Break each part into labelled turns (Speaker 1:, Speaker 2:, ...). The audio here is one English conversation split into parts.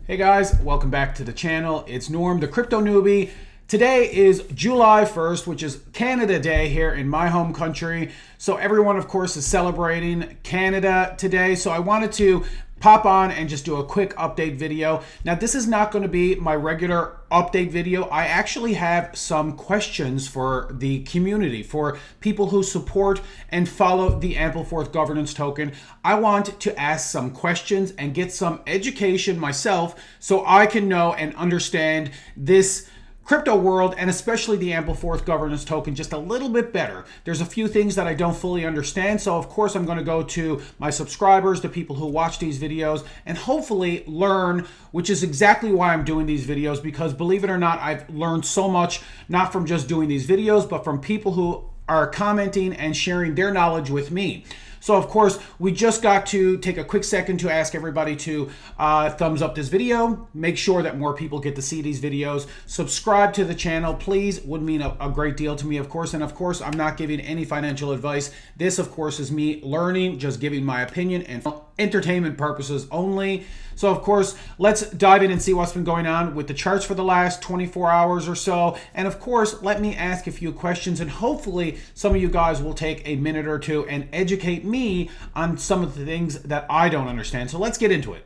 Speaker 1: Hey guys, welcome back to the channel. It's Norm, the crypto newbie. Today is July 1st, which is Canada Day here in my home country. So everyone, of course, is celebrating Canada today. So I wanted to pop on and just do a quick update video. Now, this is not going to be my regular update video. I actually have some questions for the community, for people who support and follow the Ampleforth governance token. I want to ask some questions and get some education myself so I can know and understand this crypto world, and especially the Ampleforth governance token, just a little bit better. There's a few things that I don't fully understand, so of course I'm going to go to my subscribers, the people who watch these videos, and hopefully learn, which is exactly why I'm doing these videos, because believe it or not, I've learned so much, not from just doing these videos, but from people who are commenting and sharing their knowledge with me. So of course, we just got to take a quick second to ask everybody to thumbs up this video. Make sure that more people get to see these videos. Subscribe to the channel, please. Would mean a great deal to me, of course. And of course, I'm not giving any financial advice. This, of course, is me learning, just giving my opinion and entertainment purposes only. So of course, let's dive in and see what's been going on with the charts for the last 24 hours or so. And of course, let me ask a few questions, and hopefully some of you guys will take a minute or two and educate me on some of the things that I don't understand. So let's get into it.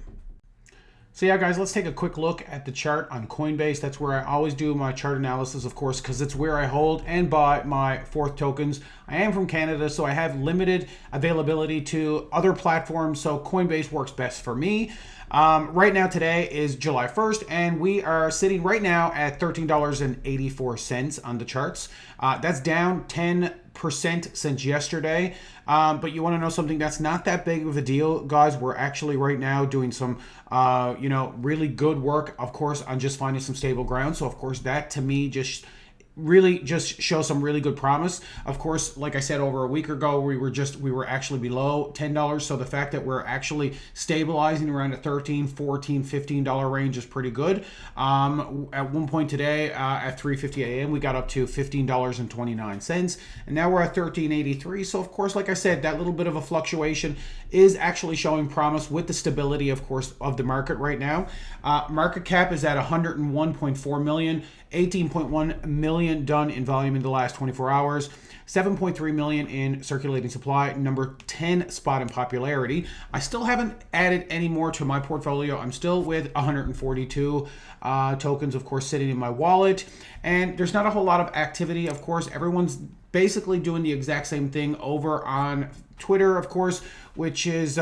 Speaker 1: So yeah, guys, let's take a quick look at the chart on Coinbase. That's where I always do my chart analysis, of course, because it's where I hold and buy my Forth tokens. I am from Canada, so I have limited availability to other platforms, so Coinbase works best for me. Right now, today is July 1st, and we are sitting right now at $13.84 on the charts. That's down 10% since yesterday. But you want to know something? That's not that big of a deal, guys. We're actually right now doing some, really good work, of course, on just finding some stable ground. So, of course, that to me really just shows some really good promise. Of course, like I said, over a week ago, we were actually below $10. So the fact that we're actually stabilizing around the $13, $14, $15 range is pretty good. At one point today, at 3:50 a.m., we got up to $15.29, and now we're at $13.83. So of course, like I said, that little bit of a fluctuation is actually showing promise with the stability, of course, of the market right now. Market cap is at 101.4 million. 18.1 million done in volume in the last 24 hours, 7.3 million in circulating supply, number 10 spot in popularity. I still haven't added any more to my portfolio. I'm still with 142 tokens, of course, sitting in my wallet, and there's not a whole lot of activity. Of course, everyone's basically doing the exact same thing over on Twitter, of course, which is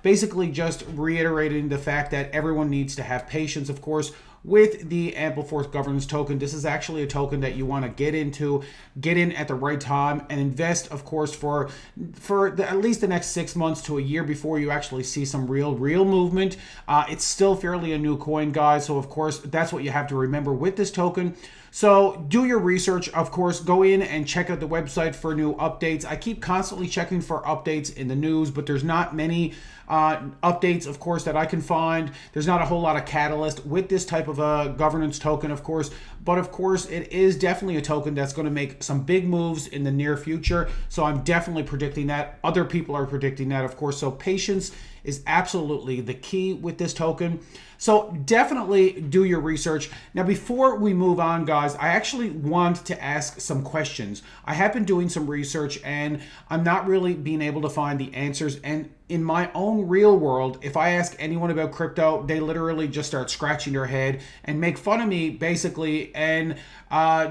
Speaker 1: basically just reiterating the fact that everyone needs to have patience, of course, with the Ampleforth governance token. This is actually a token that you want to get in at the right time and invest, of course, for at least the next 6 months to a year before you actually see some real movement. It's still fairly a new coin, guys, so of course that's what you have to remember with this token. So do your research, of course. Go in and check out the website for new updates. I keep constantly checking for updates in the news, but there's not many updates, of course, that I can find. There's not a whole lot of catalyst with this type of a governance token, of course, but of course it is definitely a token that's going to make some big moves in the near future. So I'm definitely predicting that. Other people are predicting that, of course. So patience is absolutely the key with this token. So definitely do your research. Now, before we move on, guys, I actually want to ask some questions. I have been doing some research and I'm not really being able to find the answers. And in my own real world, if I ask anyone about crypto, they literally just start scratching their head and make fun of me, basically, and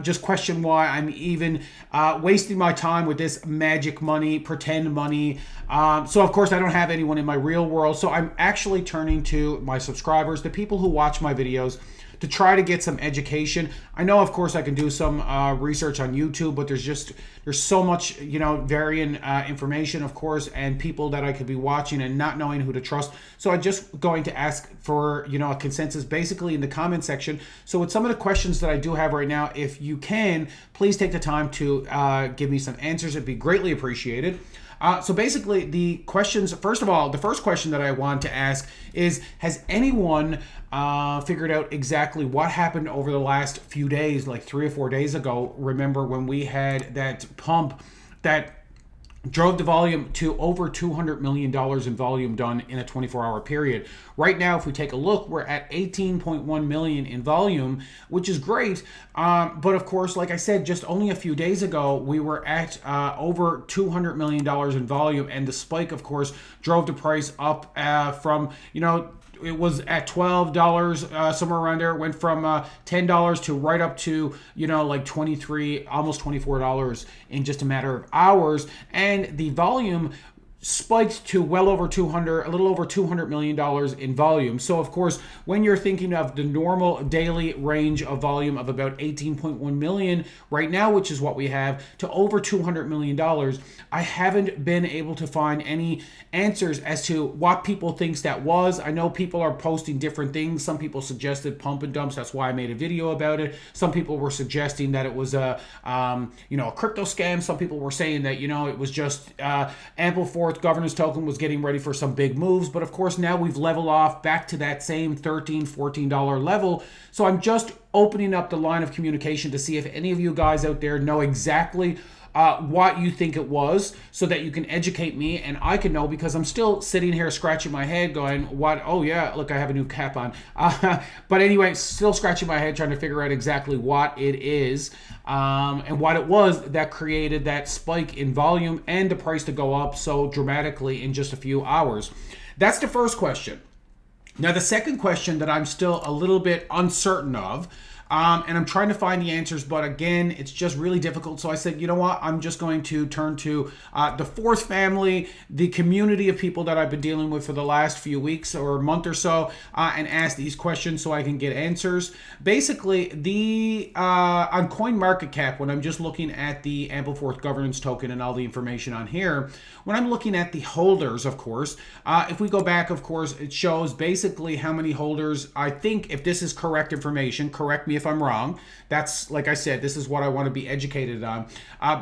Speaker 1: just question why I'm even wasting my time with this magic money, pretend money. So, of course, I don't have anyone in my real world. So I'm actually turning to my subscribers, the people who watch my videos, to try to get some education. I know, of course, I can do some research on YouTube, but there's so much, varying information, of course, and people that I could be watching and not knowing who to trust. So I'm just going to ask for, a consensus basically in the comment section. So with some of the questions that I do have right now, if you can, please take the time to give me some answers. It'd be greatly appreciated. So basically the questions, first of all, the first question that I want to ask is, has anyone figured out exactly what happened over the last few days, like 3 or 4 days ago? Remember when we had that pump that drove the volume to over $200 million in volume done in a 24-hour period. Right now, if we take a look, we're at 18.1 million in volume, which is great. But of course, like I said, just only a few days ago, we were at over $200 million in volume. And the spike, of course, drove the price up from, it was at $12, somewhere around there. It went from $10 to right up to, like $23, almost $24 in just a matter of hours. And the volume spiked to well over a little over $200 million in volume. So of course, when you're thinking of the normal daily range of volume of about 18.1 million right now, which is what we have, to over $200 million, I haven't been able to find any answers as to what people thinks that was. I know people are posting different things. Some people suggested pump and dumps. That's why I made a video about it. Some people were suggesting that it was a crypto scam. Some people were saying that, it was just Ampleforth governance token was getting ready for some big moves. But of course, now we've leveled off back to that same $13, $14 level. So I'm just opening up the line of communication to see if any of you guys out there know exactly what you think it was, so that you can educate me and I can know, because I'm still sitting here scratching my head going, what? Oh yeah, look, I have a new cap on. But anyway, still scratching my head trying to figure out exactly what it is and what it was that created that spike in volume and the price to go up so dramatically in just a few hours. That's the first question. Now, the second question that I'm still a little bit uncertain of, and I'm trying to find the answers, but again, it's just really difficult. So I said, you know what? I'm just going to turn to the Forthfamily, the community of people that I've been dealing with for the last few weeks or a month or so, and ask these questions so I can get answers. Basically, on CoinMarketCap, when I'm just looking at the Ampleforth governance token and all the information on here, when I'm looking at the holders, of course, if we go back, of course, it shows basically how many holders. I think, if this is correct information, correct me if I'm wrong. That's, like I said, this is what I want to be educated on.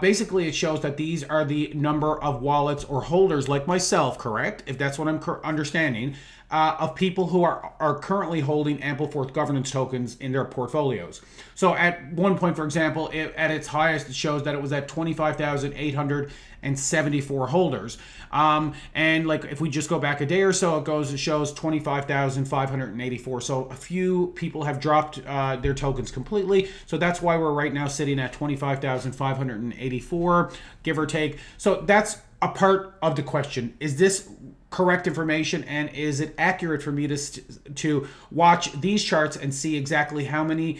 Speaker 1: Basically, it shows that these are the number of wallets or holders like myself, correct? If that's what I'm understanding, of people who are currently holding Ampleforth governance tokens in their portfolios. So at one point, for example, at its highest, it shows that it was at 25,874 holders. And like if we just go back a day or so, it shows 25,584. So a few people have dropped their tokens completely. So that's why we're right now sitting at 25,584, give or take. So that's a part of the question. Is this correct information, and is it accurate for me to watch these charts and see exactly how many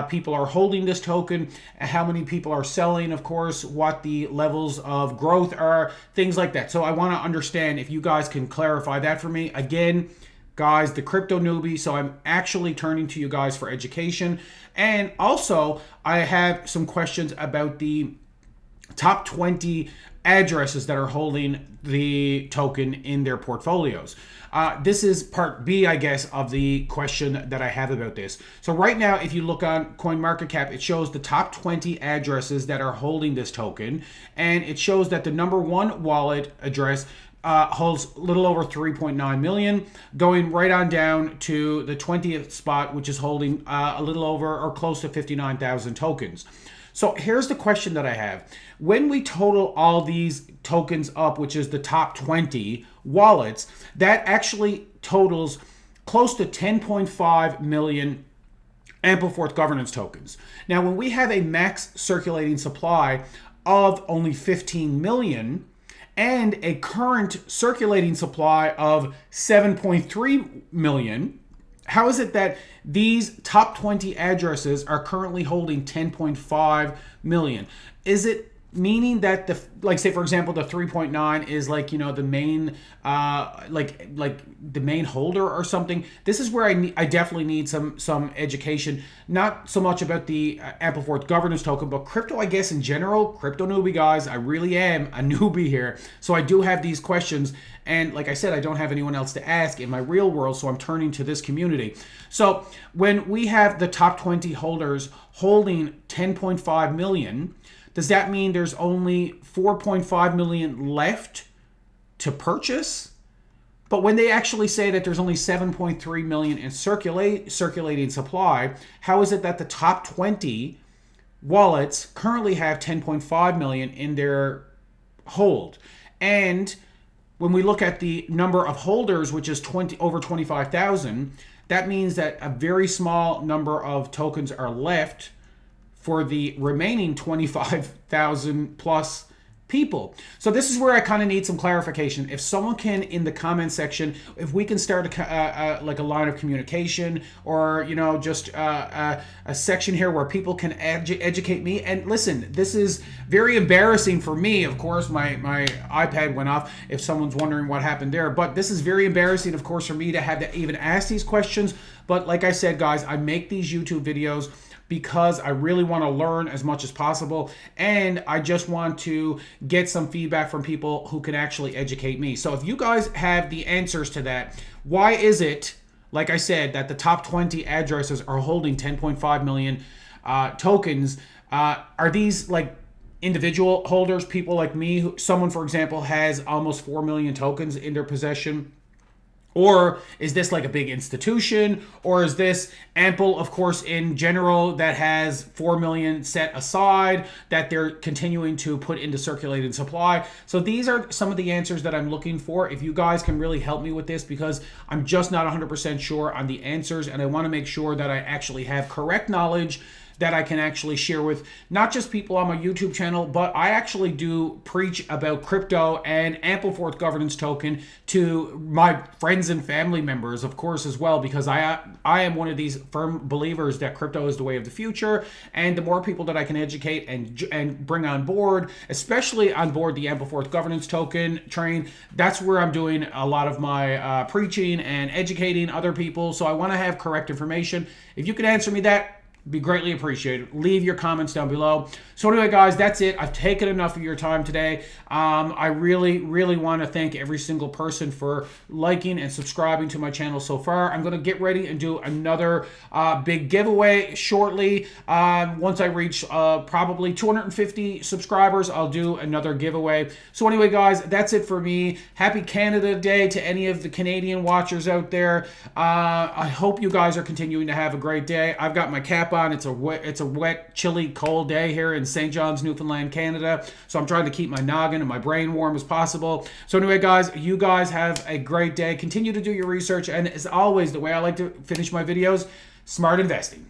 Speaker 1: people are holding this token, how many people are selling, of course, what the levels of growth are, things like that. So I want to understand if you guys can clarify that for me. Again, guys, the crypto newbie, so I'm actually turning to you guys for education. And also, I have some questions about the top 20 addresses that are holding the token in their portfolios. This is part B, I guess, of the question that I have about this. So right now, if you look on CoinMarketCap, it shows the top 20 addresses that are holding this token. And it shows that the number one wallet address holds a little over 3.9 million, going right on down to the 20th spot, which is holding a little over or close to 59,000 tokens. So here's the question that I have. When we total all these tokens up, which is the top 20 wallets, that actually totals close to 10.5 million Ampleforth governance tokens. Now, when we have a max circulating supply of only 15 million and a current circulating supply of 7.3 million, how is it that these top 20 addresses are currently holding 10.5 million? Is it meaning that like say for example the 3.9 is like the main like the main holder or something? This is where I definitely need some education, not so much about the Ampleforth governance token, but crypto, I guess, in general. Crypto newbie, guys, I really am a newbie here, so I do have these questions, and like I said, I don't have anyone else to ask in my real world, so I'm turning to this community. So when we have the top 20 holders holding 10.5 million, does that mean there's only 4.5 million left to purchase? But when they actually say that there's only 7.3 million in circulating supply, how is it that the top 20 wallets currently have 10.5 million in their hold. And when we look at the number of holders, which is over 25,000, that means that a very small number of tokens are left for the remaining 25,000 plus people. So this is where I kind of need some clarification. If someone can, in the comment section, if we can start like a line of communication, or just a section here where people can educate me. And listen, this is very embarrassing for me. Of course, my iPad went off, if someone's wondering what happened there. But this is very embarrassing, of course, for me to have to even ask these questions. But like I said, guys, I make these YouTube videos because I really want to learn as much as possible, and I just want to get some feedback from people who can actually educate me. So if you guys have the answers to that, why is it, like I said, that the top 20 addresses are holding 10.5 million tokens? Are these like individual holders, people like me? Someone, for example, has almost 4 million tokens in their possession. Or is this like a big institution? Or is this Ample, of course, in general, that has 4 million set aside that they're continuing to put into circulating supply? So these are some of the answers that I'm looking for. If you guys can really help me with this, because I'm just not 100% sure on the answers, and I want to make sure that I actually have correct knowledge that I can actually share with not just people on my YouTube channel, but I actually do preach about crypto and Ampleforth governance token to my friends and family members, of course, as well, because I am one of these firm believers that crypto is the way of the future. And the more people that I can educate and bring on board, especially on board the Ampleforth governance token train, that's where I'm doing a lot of my preaching and educating other people. So I want to have correct information. If you could answer me that, be greatly appreciated. Leave your comments down below. So anyway, guys, that's it. I've taken enough of your time today. I really, really want to thank every single person for liking and subscribing to my channel so far. I'm going to get ready and do another big giveaway shortly. Once I reach probably 250 subscribers, I'll do another giveaway. So anyway, guys, that's it for me. Happy Canada Day to any of the Canadian watchers out there. I hope you guys are continuing to have a great day. I've got my cap on. It's a wet, chilly, cold day here in St. John's, Newfoundland, Canada. So I'm trying to keep my noggin and my brain warm as possible. So anyway, guys, you guys have a great day. Continue to do your research. And as always, the way I like to finish my videos, smart investing.